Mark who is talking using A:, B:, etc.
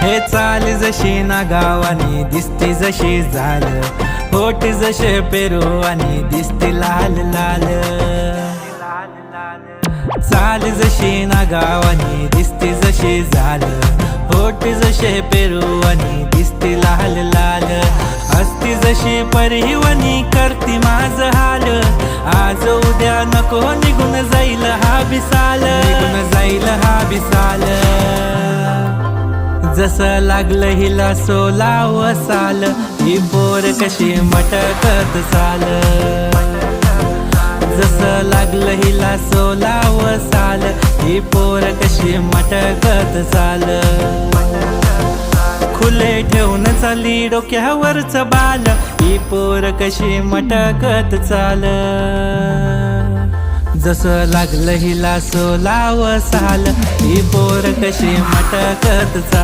A: हे चाल जशी ना गावानी दिसते जशी झाल, होठ जसे पेरू आणि दिसते लाल लाल। चाल जशी ना गावानी दिसते जशी झाल, होठ जसे पेरू आणि दिसते लाल लाल। असती जशी परिवनी करती माझ हाल, आज उद्या नको निघून जाईल हा बिसाल, निघून जाईल हा बिसाल। जसं लागलं हिला 16 साल, ही पोर कशी मटकत चाल। जसं लागलं हिला 16 साल, ही पोर कशी मटकत चाल। खुले ठेवून चाली डोक्यावरच बाल, ही पोर कशी मटकत चाल। जसं लागलं हिला 16 साल, ही पोर कशी मटकत चाल।